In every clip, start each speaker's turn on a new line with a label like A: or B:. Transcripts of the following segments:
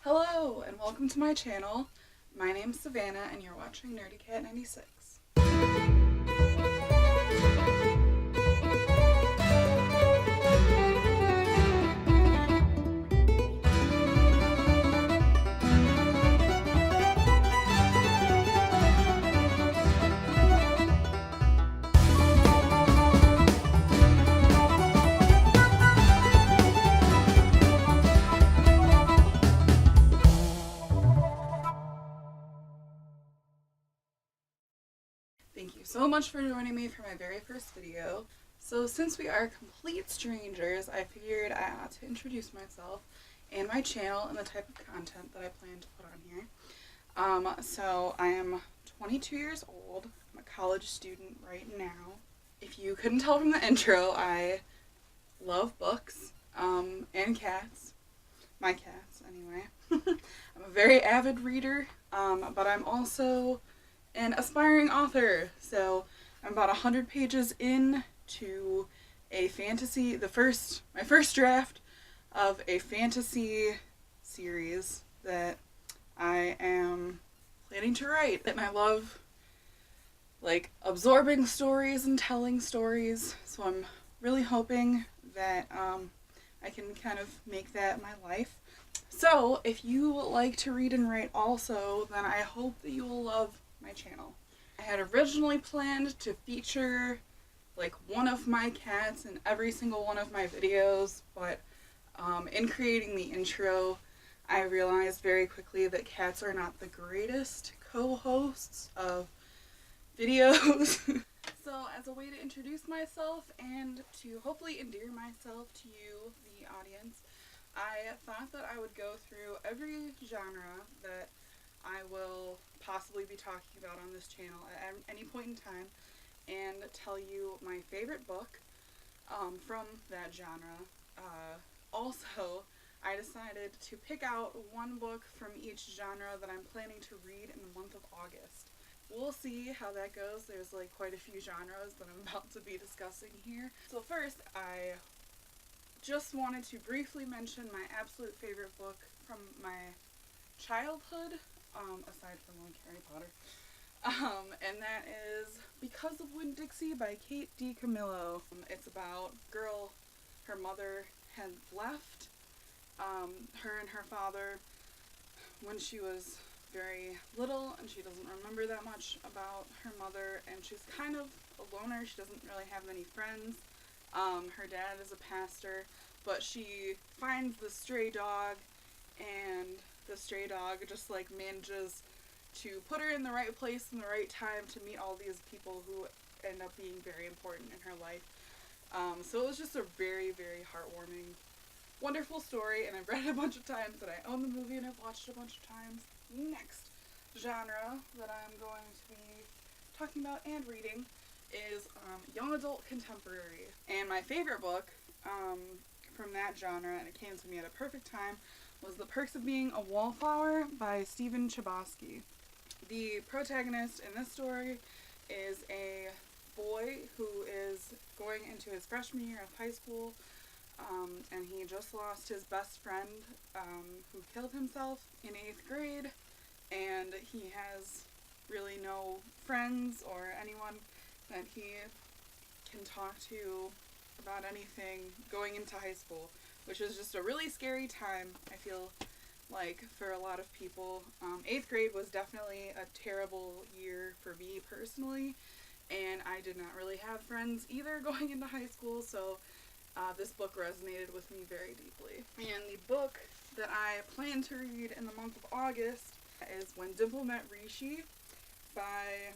A: Hello, and welcome to my channel. My name's Savannah, and you're watching Nerdy Cat 96. Thank you so much for joining me for my very first video. So since we are complete strangers, I figured I ought to introduce myself and my channel and the type of content that I plan to put on here. So I am 22 years old. I'm a college student right now. If you couldn't tell from the intro, I love books and cats. My cats, anyway. I'm a very avid reader, but I'm also an aspiring author. So I'm about 100 pages in to a fantasy, my first draft of a fantasy series that I am planning to write. And I love absorbing stories and telling stories, so I'm really hoping that I can kind of make that my life. So if you like to read and write also, then I hope that you will love my channel. I had originally planned to feature one of my cats in every single one of my videos, but in creating the intro, I realized very quickly that cats are not the greatest co-hosts of videos. So as a way to introduce myself and to hopefully endear myself to you, the audience, I thought that I would go through every genre that I will possibly be talking about on this channel at any point in time and tell you my favorite book from that genre. Also, I decided to pick out one book from each genre that I'm planning to read in the month of August. We'll see how that goes. There's quite a few genres that I'm about to be discussing here. So first, I just wanted to briefly mention my absolute favorite book from my childhood, aside from Harry Potter, and that is Because of Winn-Dixie by Kate DiCamillo. It's about a girl, her mother had left her and her father when she was very little, and she doesn't remember that much about her mother, and she's kind of a loner. She doesn't really have many friends. Her dad is a pastor, but she finds the stray dog, and the stray dog just manages to put her in the right place in the right time to meet all these people who end up being very important in her life. So it was just a very, very heartwarming, wonderful story, and I've read it a bunch of times, and I own the movie and I've watched it a bunch of times. Next genre that I'm going to be talking about and reading is young adult contemporary. And my favorite book from that genre, and it came to me at a perfect time, was The Perks of Being a Wallflower by Stephen Chbosky. The protagonist in this story is a boy who is going into his freshman year of high school, and he just lost his best friend who killed himself in 8th grade, and he has really no friends or anyone that he can talk to about anything going into high school, which is just a really scary time, I feel like, for a lot of people. 8th grade was definitely a terrible year for me personally, and I did not really have friends either going into high school, so this book resonated with me very deeply. And the book that I plan to read in the month of August is When Dimple Met Rishi by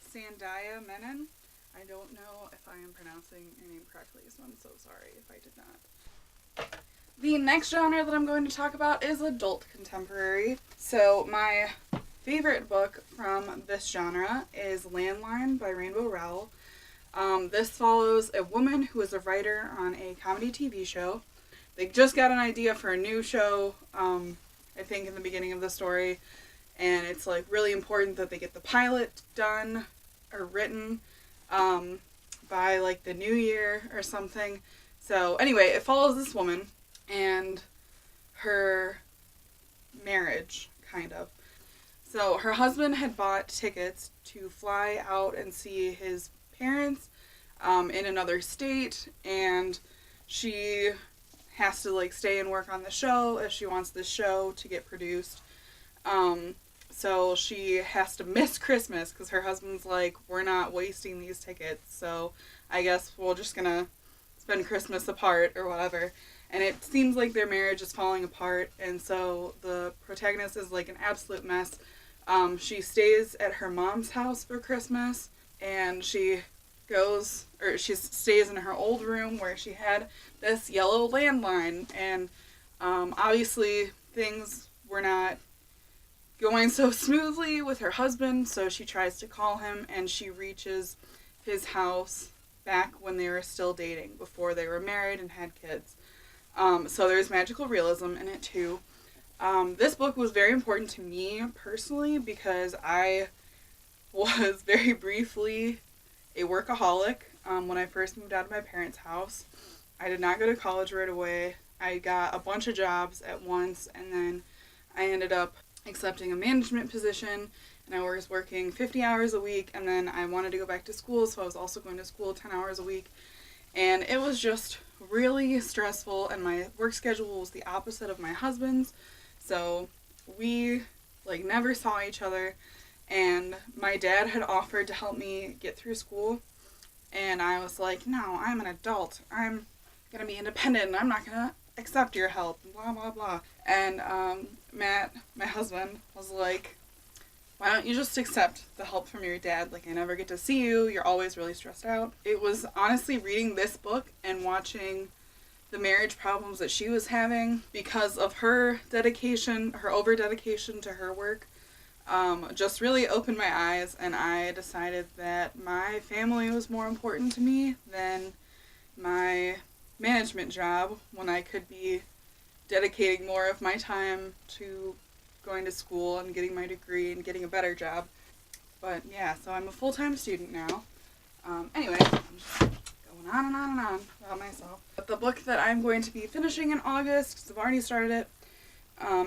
A: Sandhya Menon. I don't know if I am pronouncing your name correctly, so I'm so sorry if I did not. The next genre that I'm going to talk about is adult contemporary. So my favorite book from this genre is Landline by Rainbow Rowell. This follows a woman who is a writer on a comedy TV show. They just got an idea for a new show, I think, in the beginning of the story, and it's really important that they get the pilot done or written by the new year or something. So anyway, it follows this woman, and her marriage, kind of. So her husband had bought tickets to fly out and see his parents in another state, and she has to like stay and work on the show if she wants the show to get produced. So she has to miss Christmas because her husband's like, we're not wasting these tickets, so I guess we're just gonna spend Christmas apart or whatever. And it seems like their marriage is falling apart, and so the protagonist is like an absolute mess. She stays at her mom's house for Christmas, and she stays in her old room where she had this yellow landline, and obviously things were not going so smoothly with her husband, so she tries to call him, and she reaches his house back when they were still dating, before they were married and had kids. So there's magical realism in it too. This book was very important to me personally because I was very briefly a workaholic when I first moved out of my parents' house. I did not go to college right away. I got a bunch of jobs at once, and then I ended up accepting a management position, and I was working 50 hours a week, and then I wanted to go back to school, so I was also going to school 10 hours a week, and it was just really stressful, and my work schedule was the opposite of my husband's, so we like never saw each other, and my dad had offered to help me get through school, and I was like, no, I'm an adult, I'm gonna be independent, and I'm not gonna accept your help, blah blah blah. And Matt, my husband, was like, why don't you just accept the help from your dad? Like, I never get to see you, you're always really stressed out. It was honestly reading this book and watching the marriage problems that she was having because of her dedication, her over-dedication to her work, just really opened my eyes, and I decided that my family was more important to me than my management job, when I could be dedicating more of my time to going to school and getting my degree and getting a better job. But yeah, so I'm a full-time student now. Anyway, I'm just going on and on and on about myself. But the book that I'm going to be finishing in August, because I've already started it,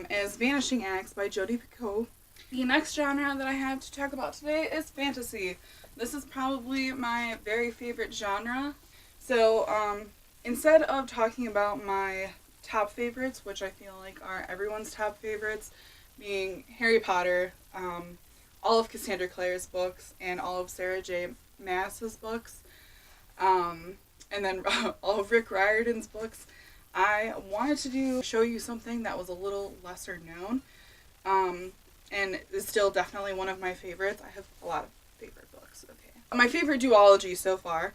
A: is Vanishing Acts by Jodi Picoult. The next genre that I have to talk about today is fantasy. This is probably my very favorite genre. So, instead of talking about my top favorites, which I feel like are everyone's top favorites, being Harry Potter, all of Cassandra Clare's books, and all of Sarah J. Maas's books, and then all of Rick Riordan's books, I wanted to show you something that was a little lesser known, and is still definitely one of my favorites. I have a lot of favorite books, okay. My favorite duology so far,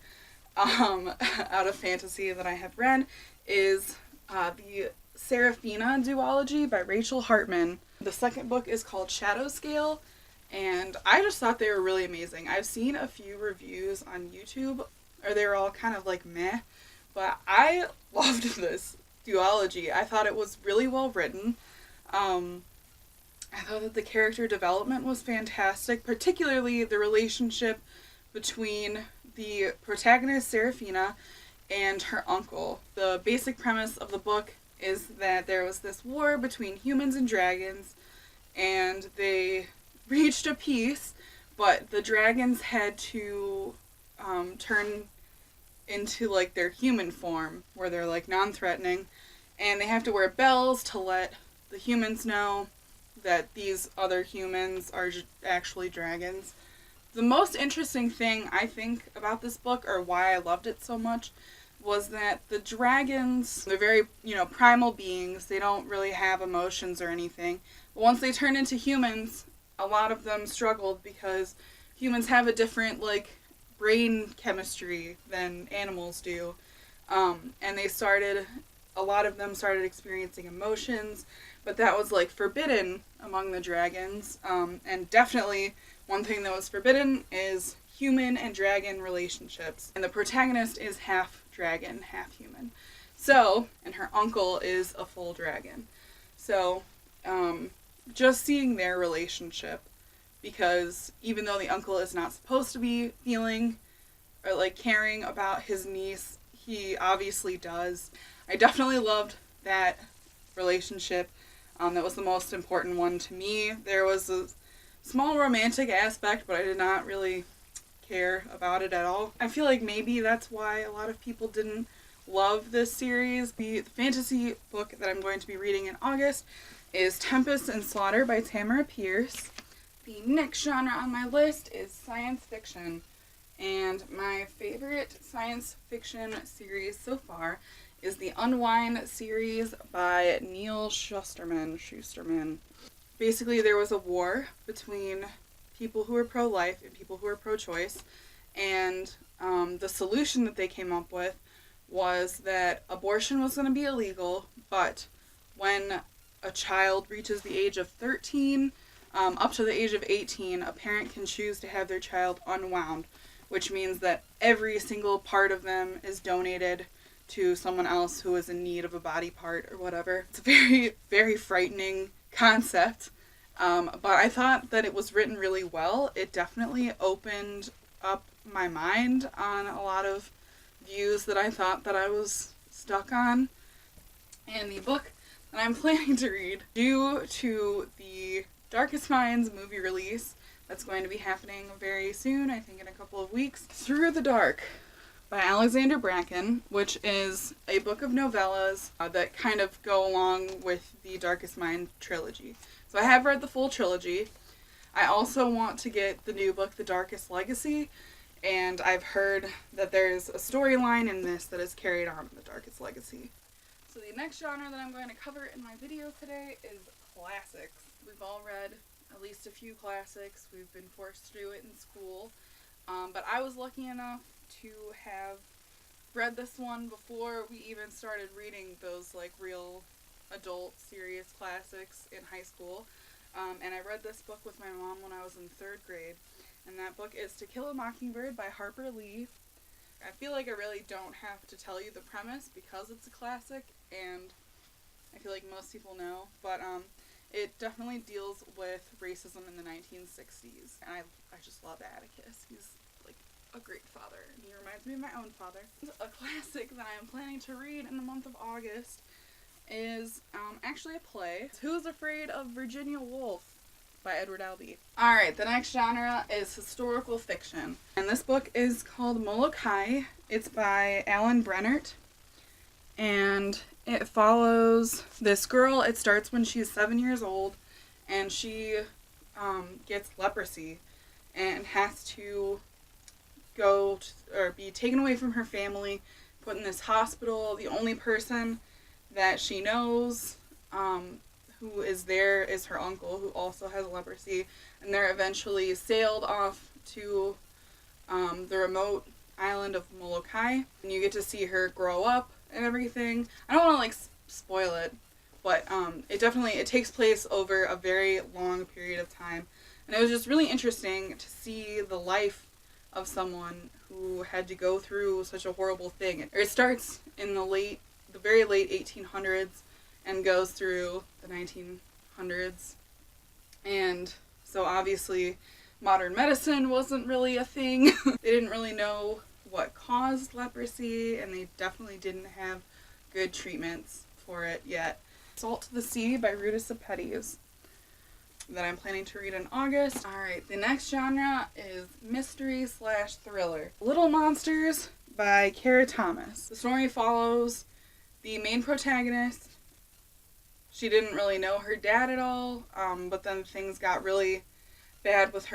A: out of fantasy that I have read, is the Seraphina duology by Rachel Hartman. The second book is called Shadow Scale, and I just thought they were really amazing. I've seen a few reviews on YouTube, or they were all kind of like meh, but I loved this duology. I thought it was really well written. I thought that the character development was fantastic, particularly the relationship between the protagonist, Seraphina, and her uncle. The basic premise of the book is that there was this war between humans and dragons, and they reached a peace, but the dragons had to turn into like their human form, where they're like non-threatening, and they have to wear bells to let the humans know that these other humans are actually dragons. The most interesting thing I think about this book, or why I loved it so much, was that the dragons, they're very, primal beings. They don't really have emotions or anything. But once they turn into humans, a lot of them struggled because humans have a different, brain chemistry than animals do. And a lot of them started experiencing emotions, but that was, forbidden among the dragons. And definitely one thing that was forbidden is human and dragon relationships. And the protagonist is half dragon, half human. So, and her uncle is a full dragon. So, just seeing their relationship, because even though the uncle is not supposed to be feeling or caring about his niece, he obviously does. I definitely loved that relationship. That was the most important one to me. There was a small romantic aspect, but I did not really care about it at all. I feel like maybe that's why a lot of people didn't love this series. The fantasy book that I'm going to be reading in August is Tempest and Slaughter by Tamara Pierce. The next genre on my list is science fiction. And my favorite science fiction series so far is the Unwind series by Neil Shusterman. Basically, there was a war between people who were pro-life and people who were pro-choice, and the solution that they came up with was that abortion was going to be illegal, but when a child reaches the age of 13, up to the age of 18, a parent can choose to have their child unwound, which means that every single part of them is donated to someone else who is in need of a body part or whatever. It's a very, very frightening concept, but I thought that it was written really well. It definitely opened up my mind on a lot of views that I thought that I was stuck on. And the book that I'm planning to read, due to the Darkest Minds movie release that's going to be happening very soon, I think in a couple of weeks, Through the Dark by Alexander Bracken, which is a book of novellas that kind of go along with the Darkest Mind trilogy. So I have read the full trilogy. I also want to get the new book, The Darkest Legacy, and I've heard that there's a storyline in this that is carried on in The Darkest Legacy. So the next genre that I'm going to cover in my video today is classics. We've all read at least a few classics. We've been forced to do it in school. But I was lucky enough to have read this one before we even started reading those like real adult serious classics in high school. And I read this book with my mom when I was in 3rd grade. And that book is To Kill a Mockingbird by Harper Lee. I feel like I really don't have to tell you the premise because it's a classic and I feel like most people know. But it definitely deals with racism in the 1960s. And I just love Atticus. He's like a great father. And he reminds me of my own father. A classic that I am planning to read in the month of August is actually a play. Who's Afraid of Virginia Woolf by Edward Albee. Alright, the next genre is historical fiction. And this book is called Moloka'i. It's by Alan Brennert. And it follows this girl. It starts when she's 7 years old. And she gets leprosy. And has to be taken away from her family. Put in this hospital. The only person that she knows who is there is her uncle, who also has leprosy, and they're eventually sailed off to the remote island of Moloka'i, and you get to see her grow up and everything. I don't want to spoil it, but it takes place over a very long period of time, and it was just really interesting to see the life of someone who had to go through such a horrible thing. It starts in the very late 1800s and goes through the 1900s. And so obviously modern medicine wasn't really a thing. They didn't really know what caused leprosy, and they definitely didn't have good treatments for it yet. Salt to the Sea by Ruta Sepetys that I'm planning to read in August. Alright, the next genre is mystery/thriller. Little Monsters by Kara Thomas. The story follows the main protagonist. She didn't really know her dad at all, but then things got really bad with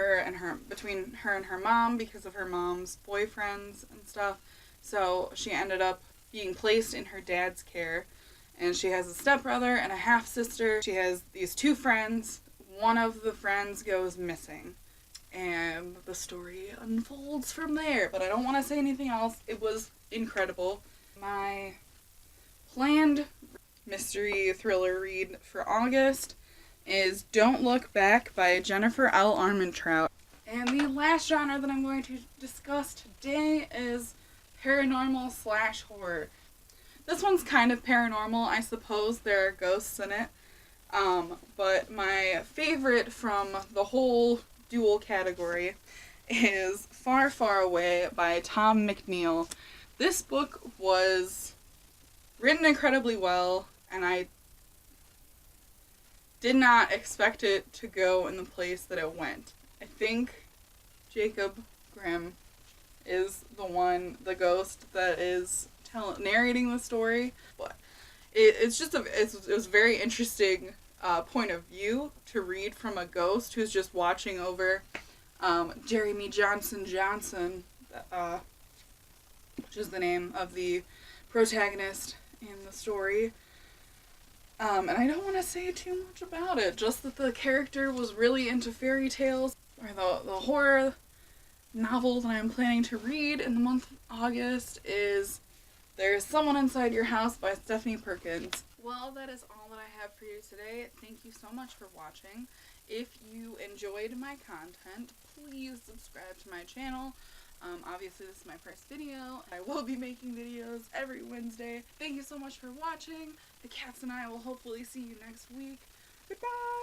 A: between her and her mom because of her mom's boyfriends and stuff. So she ended up being placed in her dad's care, and she has a stepbrother and a half-sister. She has these 2 friends. One of the friends goes missing, and the story unfolds from there, but I don't want to say anything else. It was incredible. My planned mystery thriller read for August is Don't Look Back by Jennifer L. Armentrout. And the last genre that I'm going to discuss today is paranormal/horror. This one's kind of paranormal, I suppose. There are ghosts in it. But my favorite from the whole dual category is Far, Far Away by Tom McNeill. This book was written incredibly well, and I did not expect it to go in the place that it went. I think Jacob Grimm is the ghost that is narrating the story. But it's just it was a very interesting point of view to read from a ghost who's just watching over Jeremy Johnson, which is the name of the protagonist in the story. And I don't want to say too much about it, just that the character was really into fairy tales, or the horror novel that I'm planning to read in the month of August is There's Someone Inside Your House by Stephanie Perkins. Well, that is all that I have for you today. Thank you so much for watching. If you enjoyed my content, please subscribe to my channel. Obviously, this is my first video. I will be making videos every Wednesday. Thank you so much for watching. The cats and I will hopefully see you next week. Goodbye!